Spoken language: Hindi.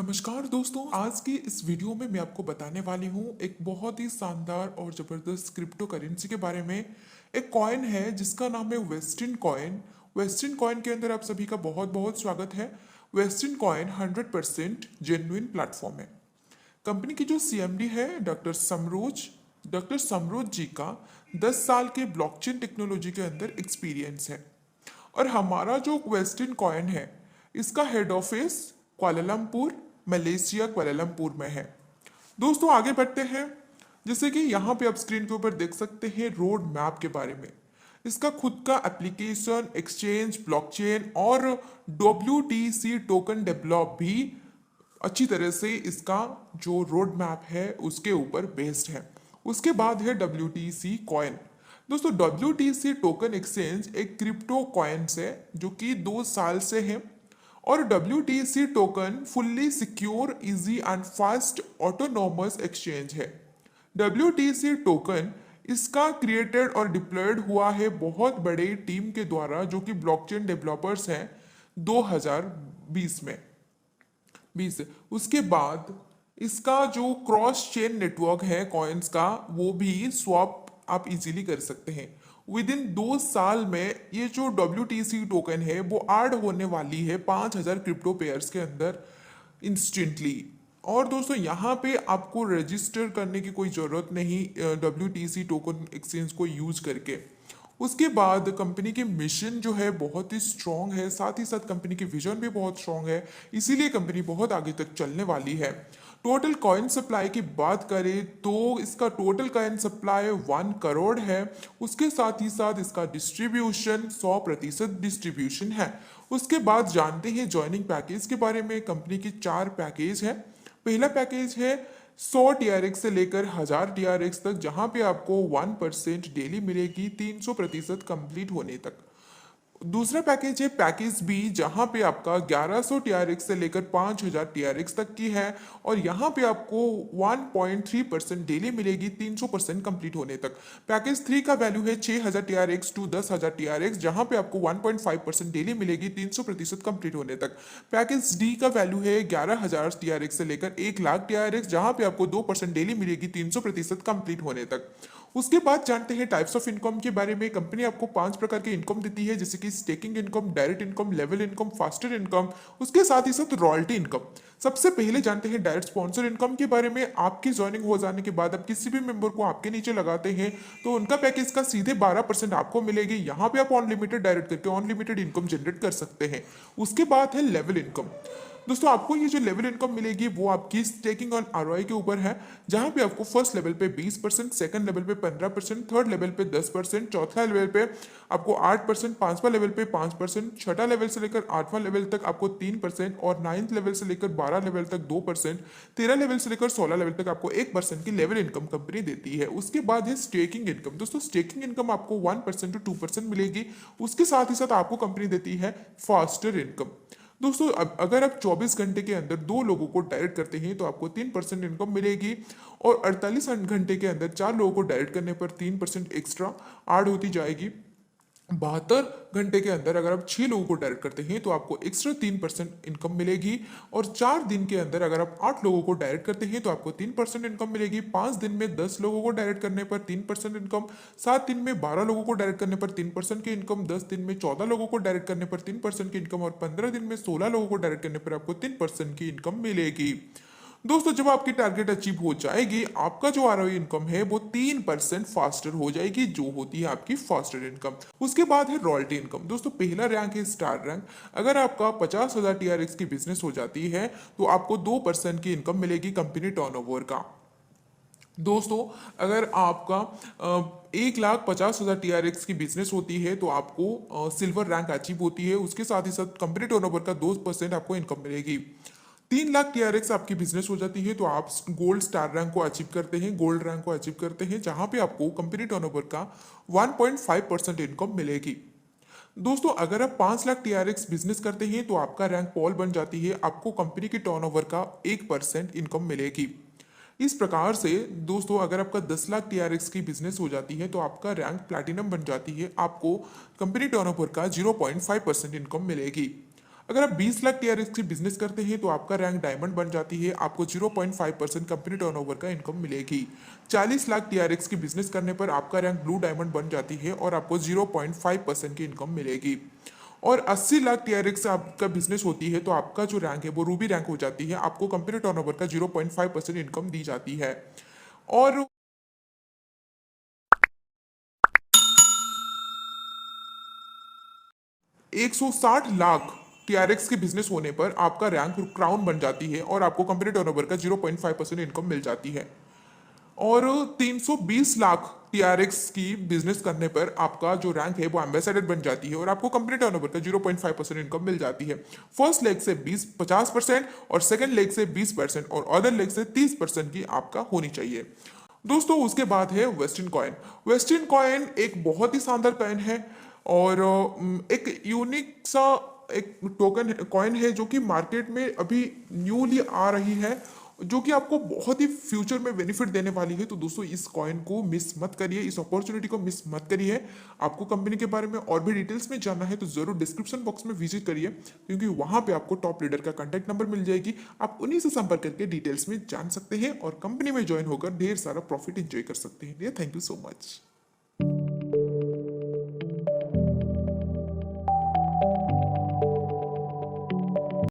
नमस्कार दोस्तों, आज की इस वीडियो में मैं आपको बताने वाली हूँ एक बहुत ही शानदार और ज़बरदस्त क्रिप्टो करेंसी के बारे में। एक कॉइन है जिसका नाम है वेस्टर्न कॉइन। वेस्टर्न कॉइन के अंदर आप सभी का बहुत बहुत स्वागत है। वेस्टर्न कॉइन 100% जेन्युइन प्लेटफॉर्म है। कंपनी की जो सीएमडी है डॉक्टर समरोज जी का 10 साल के ब्लॉकचेन टेक्नोलॉजी के अंदर एक्सपीरियंस है। और हमारा जो वेस्टर्न कॉइन है इसका head office Kuala Lumpur, Malaysia Kuala Lumpur में है। दोस्तों आगे बढ़ते हैं। जैसे कि यहाँ पे आप स्क्रीन के ऊपर देख सकते हैं रोड मैप के बारे में। इसका खुद का एप्लीकेशन, एक्सचेंज, ब्लॉकचेन और WTC टोकन डेवलप भी अच्छी तरह से इसका जो रोड मैप है उसके ऊपर बेस्ड है। उसके बाद है WTC कॉइन। दोस्तों WTC टोकन एक्सचेंज एक क्रिप्टो कॉइन्स है जो कि 2 साल से है। और WTC token fully secure, easy and fast autonomous exchange है। WTC टोकन इसका क्रिएटेड और डिप्लॉयड हुआ है बहुत बड़े टीम के द्वारा जो कि ब्लॉकचेन डेवलपर्स हैं 2020 में 20। उसके बाद इसका जो क्रॉस चेन नेटवर्क है कॉइन्स का वो भी स्वैप आप इजीली कर सकते हैं। विद इन 2 साल में ये जो WTC टोकन है वो ऐड होने वाली है 5000 क्रिप्टो पेयर्स के अंदर इंस्टेंटली। और दोस्तों यहाँ पे आपको रजिस्टर करने की कोई ज़रूरत नहीं WTC टोकन एक्सचेंज को यूज करके। उसके बाद कंपनी की मिशन जो है बहुत ही स्ट्रॉन्ग है, साथ ही साथ कंपनी की विजन भी बहुत स्ट्रॉन्ग है, इसीलिए कंपनी बहुत आगे तक चलने वाली है। टोटल कॉइन सप्लाई की बात करें तो इसका टोटल कॉइन सप्लाई 1 करोड़ है। उसके साथ ही साथ इसका डिस्ट्रीब्यूशन 100% डिस्ट्रीब्यूशन है। उसके बाद जानते हैं ज्वाइनिंग पैकेज के बारे में। कंपनी की 4 पैकेज है। पहला पैकेज है 100 TRX से लेकर 1000 TRX तक, जहां पे आपको 1% डेली मिलेगी 300% कंप्लीट होने तक। दूसरा पैकेज है पैकेज बी, जहां पे आपका 1100 TRX से लेकर 5000 TRX तक की है और यहां पे आपको 1.3% डेली मिलेगी 300% कंप्लीट होने तक। पैकेज 3 का वैल्यू है 6000 TRX टू 10000 TRX, जहां पे आपको 1.5% डेली मिलेगी 300% कंप्लीट होने तक। पैकेज डी का वैल्यू है 11000 TRX से लेकर 1 लाख TRX, जहां पे आपको 2% डेली मिलेगी 300% कंप्लीट होने तक। उसके बाद जानते हैं टाइप्स ऑफ इनकम के बारे में। कंपनी आपको 5 प्रकार की इनकम देती है, जैसे कि staking income, direct income, level income, faster income, उसके साथ ही साथ रॉयल्टी इनकम। सबसे पहले जानते हैं डायरेक्ट स्पॉन्सर इनकम के बारे में। आपकी ज्वाइनिंग हो जाने के बाद आप किसी भी मेंबर को आपके नीचे लगाते हैं तो उनका पैकेज का सीधे 12% आपको मिलेगी। यहाँ पे आप अनलिमिटेड डायरेक्ट करके अनलिमिटेड इनकम जनरेट कर सकते हैं। उसके बाद है लेवल इनकम। दोस्तों आपको ये जो लेवल इनकम मिलेगी वो आपकी स्टेकिंग और ROI के ऊपर है, जहां पे आपको फर्स्ट लेवल पे 20%, सेकंड लेवल पे 15%, थर्ड लेवल पे 10%, चौथा लेवल पे आपको 8%, पांचवा लेवल पे 5%, छठा लेवल से लेकर 8वां लेवल तक आपको 3% और 9th लेवल से लेकर 12 लेवल तक 2%, 13 लेवल से लेकर 16 लेवल तक आपको 1% की लेवल इनकम कंपनी देती है। उसके बाद है स्टेकिंग इनकम। दोस्तों स्टेकिंग इनकम आपको 1% टू 2% मिलेगी। उसके साथ ही साथ आपको कंपनी देती है फास्टर इनकम। दोस्तों अगर आप 24 घंटे के अंदर 2 लोगों को डायरेक्ट करते हैं तो आपको 3% इनकम मिलेगी और 48 घंटे के अंदर 4 लोगों को डायरेक्ट करने पर 3% एक्स्ट्रा ऐड होती जाएगी। 72 घंटे के अंदर अगर आप 6 लोगों को डायरेक्ट करते हैं तो आपको एक्स्ट्रा 3% इनकम मिलेगी और 4 दिन के अंदर अगर आप 8 लोगों को डायरेक्ट करते हैं तो आपको 3% इनकम मिलेगी। 5 दिन में 10 लोगों को डायरेक्ट करने पर 3% इनकम, 7 दिन में 12 लोगों को डायरेक्ट करने पर 3% की इनकम, 10 दिन में 14 लोगों को डायरेक्ट करने पर 3% की इनकम और 15 दिन में 16 लोगों को डायरेक्ट करने पर आपको 3% की इनकम मिलेगी। दोस्तों जब आपकी टारगेट अचीव हो जाएगी आपका जो ROI इनकम है वो 3% फास्टर हो जाएगी, जो होती है आपकी फास्टर इनकम। उसके बाद है रॉयल्टी इनकम। दोस्तों पहला रैंक है स्टार रैंक। अगर आपका 50,000 TRX की बिजनेस हो जाती है तो आपको 2% की इनकम मिलेगी कंपनी टर्नओवर का। दोस्तों अगर आपका 1,50,000 TRX की बिजनेस होती है तो आपको सिल्वर रैंक अचीव होती है। उसके साथ ही साथ कंपनी टर्नओवर का 2% आपको इनकम मिलेगी। 3 लाख TRX आपकी बिजनेस हो जाती है तो आप गोल्ड स्टार रैंक को अचीव करते हैं, गोल्ड रैंक को अचीव करते हैं, जहां पे आपको कंपनी टर्नओवर का 1.5% इनकम मिलेगी। दोस्तों अगर आप 5 लाख TRX बिजनेस करते हैं तो आपका रैंक पॉल बन जाती है, आपको कंपनी की टर्नओवर का 1% इनकम मिलेगी। इस प्रकार से दोस्तों अगर आपका 10 लाख TRX की बिजनेस हो जाती है तो आपका रैंक प्लैटिनम बन जाती है, आपको कंपनी टर्नओवर का 0.5% इनकम मिलेगी। अगर आप 20 लाख टीआरएक्स की बिजनेस करते हैं तो आपका रैंक डायमंड बन जाती है, आपको 0.5% कंपनी टर्नओवर का इनकम मिलेगी। 40 लाख टीआरएक्स की बिजनेस करने पर आपका रैंक ब्लू डायमंड बन जाती है और आपको 0.5% की इनकम मिलेगी। और 80 लाख टीआरएक्स आपका बिजनेस होती है तो आपका जो रैंक है वो रूबी रैंक हो जाती है, आपको कंपनी टर्नओवर का 0.5% इनकम दी जाती है। और 160 लाख टीआरएक्स के बिजनेस होने पर आपका रैंक क्राउन बन जाती है और आपको कंपनी टर्नओवर का 0.5% इनकम मिल जाती है। और 320 लाख टीआरएक्स की बिजनेस करने पर आपका जो रैंक है वो एम्बेसडर बन जाती है और आपको कंपनी टर्नओवर का 0.5% इनकम मिल जाती है। फर्स्ट लेग से 50% और सेकंड लेग से 20% और अदर लेग से 30% की आपका होनी चाहिए। दोस्तों उसके बाद है वेस्टर्न कॉइन। वेस्टर्न कॉइन एक बहुत ही शानदार कॉइन है और एक यूनिक सा एक टोकन कॉइन है जो कि मार्केट में अभी न्यूली आ रही है, जो कि आपको बहुत ही फ्यूचर में बेनिफिट देने वाली है। तो दोस्तों इस कॉइन को मिस मत करिए, इस अपॉर्चुनिटी को मिस मत करिए। आपको कंपनी के बारे में और भी डिटेल्स में जानना है तो जरूर डिस्क्रिप्शन बॉक्स में विजिट करिए, क्योंकि वहां पे आपको टॉप लीडर का कॉन्टैक्ट नंबर मिल जाएगी। आप उन्हीं से संपर्क करके डिटेल्स में जान सकते हैं और कंपनी में ज्वाइन होकर ढेर सारा प्रॉफिट एंजॉय कर सकते हैं। Thank you so much.